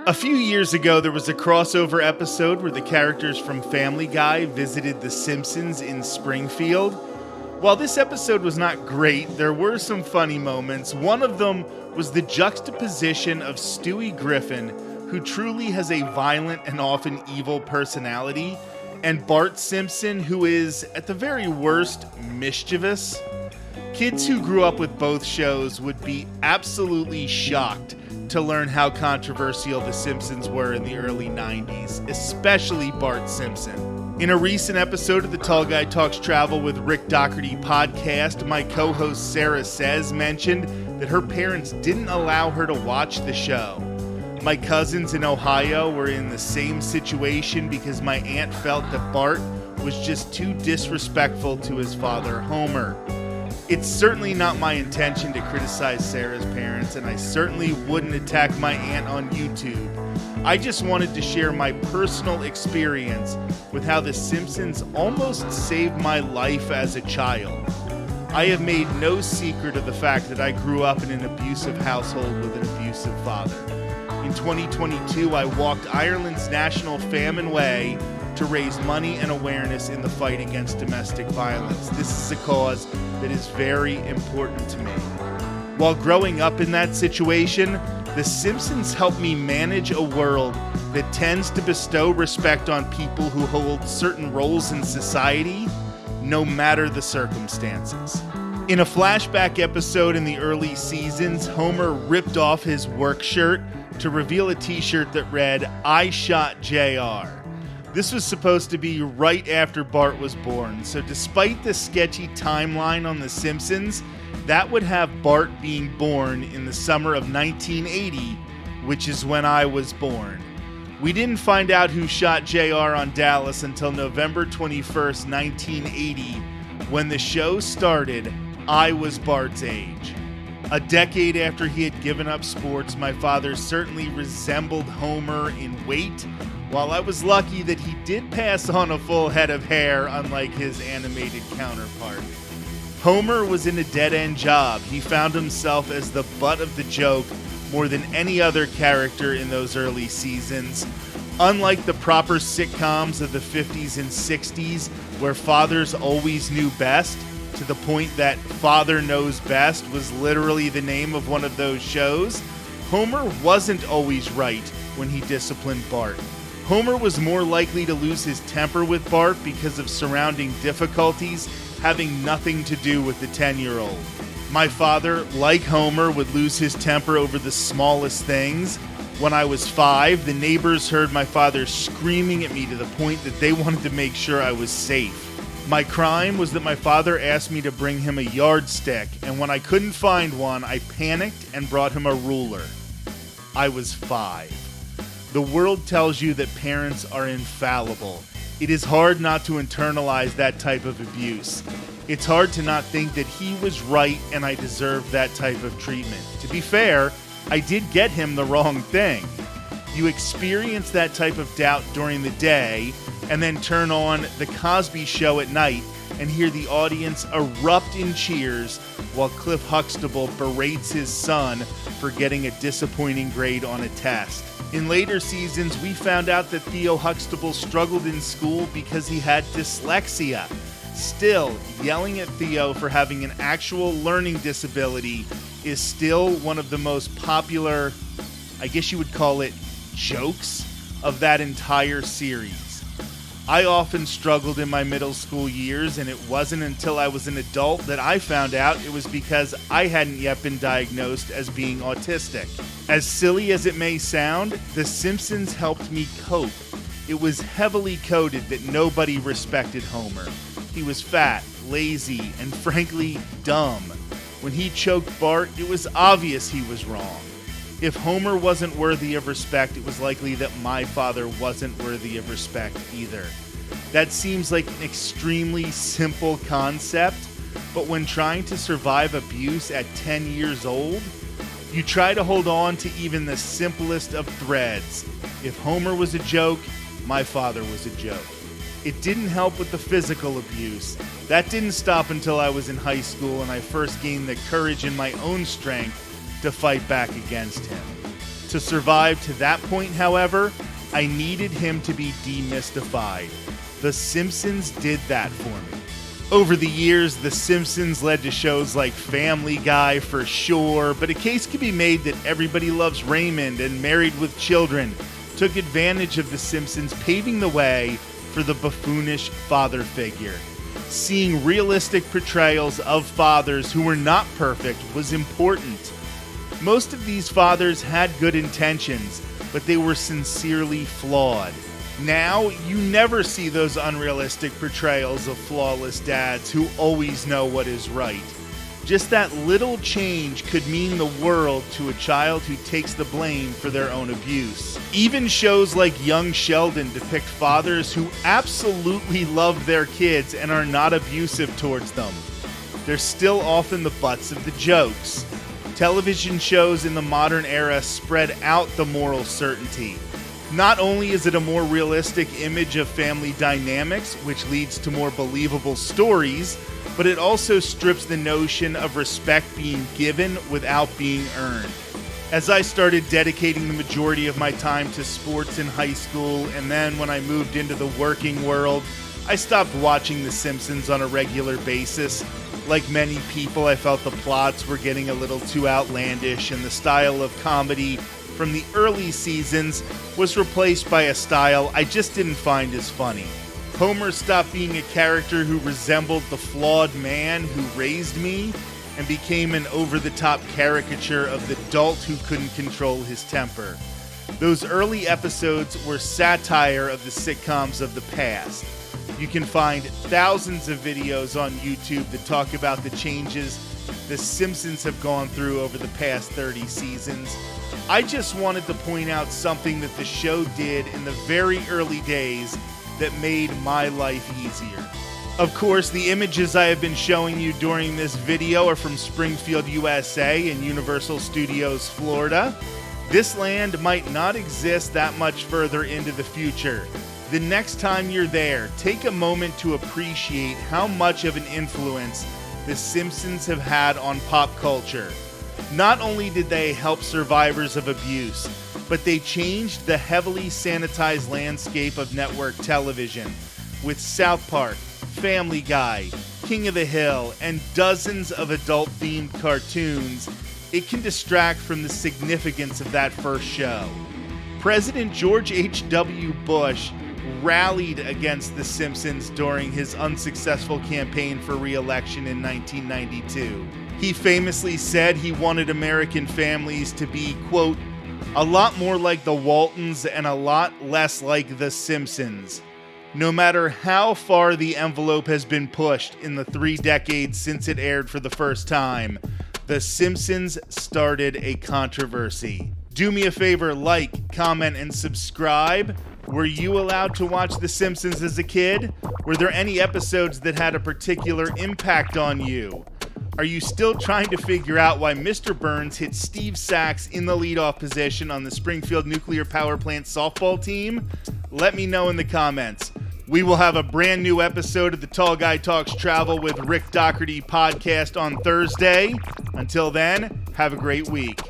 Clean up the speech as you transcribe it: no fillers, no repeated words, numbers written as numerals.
A few years ago, there was a crossover episode where the characters from Family Guy visited The Simpsons in Springfield. While this episode was not great, there were some funny moments. One of them was the juxtaposition of Stewie Griffin, who truly has a violent and often evil personality, and Bart Simpson, who is, at the very worst, mischievous. Kids who grew up with both shows would be absolutely shocked to learn how controversial The Simpsons were in the early 90s, especially Bart Simpson. In a recent episode of the Tall Guy Talks Travel with Rick Doherty podcast, my co-host Sarah Says mentioned that her parents didn't allow her to watch the show. My cousins in Ohio were in the same situation because my aunt felt that Bart was just too disrespectful to his father, Homer. It's certainly not my intention to criticize Sarah's parents, and I certainly wouldn't attack my aunt on YouTube. I just wanted to share my personal experience with how The Simpsons almost saved my life as a child. I have made no secret of the fact that I grew up in an abusive household with an abusive father. In 2022, I walked Ireland's National Famine Way to raise money and awareness in the fight against domestic violence. This is a cause that is very important to me. While growing up in that situation, The Simpsons helped me manage a world that tends to bestow respect on people who hold certain roles in society, no matter the circumstances. In a flashback episode in the early seasons, Homer ripped off his work shirt to reveal a t-shirt that read, "I shot JR." This was supposed to be right after Bart was born, so despite the sketchy timeline on The Simpsons, that would have Bart being born in the summer of 1980, which is when I was born. We didn't find out who shot JR on Dallas until November 21st, 1980, when the show started. I was Bart's age. A decade after he had given up sports, my father certainly resembled Homer in weight, while I was lucky that he did pass on a full head of hair, unlike his animated counterpart. Homer was in a dead-end job. He found himself as the butt of the joke more than any other character in those early seasons. Unlike the proper sitcoms of the 50s and 60s, where fathers always knew best, to the point that Father Knows Best was literally the name of one of those shows, Homer wasn't always right when he disciplined Bart. Homer was more likely to lose his temper with Bart because of surrounding difficulties having nothing to do with the 10-year-old. My father, like Homer, would lose his temper over the smallest things. When I was 5, the neighbors heard my father screaming at me to the point that they wanted to make sure I was safe. My crime was that my father asked me to bring him a yardstick, and when I couldn't find one, I panicked and brought him a ruler. I was 5. The world tells you that parents are infallible. It is hard not to internalize that type of abuse. It's hard to not think that he was right and I deserved that type of treatment. To be fair, I did get him the wrong thing. You experience that type of doubt during the day and then turn on The Cosby Show at night and hear the audience erupt in cheers while Cliff Huxtable berates his son for getting a disappointing grade on a test. In later seasons, we found out that Theo Huxtable struggled in school because he had dyslexia. Still, yelling at Theo for having an actual learning disability is still one of the most popular, I guess you would call it, jokes of that entire series. I often struggled in my middle school years, and it wasn't until I was an adult that I found out it was because I hadn't yet been diagnosed as being autistic. As silly as it may sound, The Simpsons helped me cope. It was heavily coded that nobody respected Homer. He was fat, lazy, and frankly, dumb. When he choked Bart, it was obvious he was wrong. If Homer wasn't worthy of respect, it was likely that my father wasn't worthy of respect either. That seems like an extremely simple concept, but when trying to survive abuse at 10 years old, you try to hold on to even the simplest of threads. If Homer was a joke, my father was a joke. It didn't help with the physical abuse. That didn't stop until I was in high school and I first gained the courage in my own strength to fight back against him. To survive to that point, however, I needed him to be demystified. The Simpsons did that for me. Over the years, The Simpsons led to shows like Family Guy for sure, but a case could be made that Everybody Loves Raymond and Married with Children took advantage of The Simpsons, paving the way for the buffoonish father figure. Seeing realistic portrayals of fathers who were not perfect was important. Most of these fathers had good intentions, but they were sincerely flawed. Now, you never see those unrealistic portrayals of flawless dads who always know what is right. Just that little change could mean the world to a child who takes the blame for their own abuse. Even shows like Young Sheldon depict fathers who absolutely love their kids and are not abusive towards them. They're still often the butts of the jokes. Television shows in the modern era spread out the moral certainty. Not only is it a more realistic image of family dynamics, which leads to more believable stories, but it also strips the notion of respect being given without being earned. As I started dedicating the majority of my time to sports in high school, and then when I moved into the working world, I stopped watching The Simpsons on a regular basis. Like many people, I felt the plots were getting a little too outlandish, and the style of comedy from the early seasons was replaced by a style I just didn't find as funny. Homer stopped being a character who resembled the flawed man who raised me and became an over-the-top caricature of the adult who couldn't control his temper. Those early episodes were satire of the sitcoms of the past. You can find thousands of videos on YouTube that talk about the changes The Simpsons have gone through over the past 30 seasons. I just wanted to point out something that the show did in the very early days that made my life easier. Of course, the images I have been showing you during this video are from Springfield, USA and Universal Studios, Florida. This land might not exist that much further into the future. The next time you're there, take a moment to appreciate how much of an influence The Simpsons have had on pop culture. Not only did they help survivors of abuse, but they changed the heavily sanitized landscape of network television with South Park, Family Guy, King of the Hill, and dozens of adult-themed cartoons. It can distract from the significance of that first show. President George H.W. Bush rallied against The Simpsons during his unsuccessful campaign for re-election in 1992. He famously said he wanted American families to be, quote, a lot more like the Waltons and a lot less like The Simpsons. No matter how far the envelope has been pushed in the 3 decades since it aired for the first time, The Simpsons started a controversy. Do me a favor, like, comment, and subscribe. Were you allowed to watch The Simpsons as a kid? Were there any episodes that had a particular impact on you? Are you still trying to figure out why Mr. Burns hit Steve Sachs in the leadoff position on the Springfield Nuclear Power Plant softball team? Let me know in the comments. We will have a brand new episode of the Tall Guy Talks Travel with Rick Doherty podcast on Thursday. Until then, have a great week.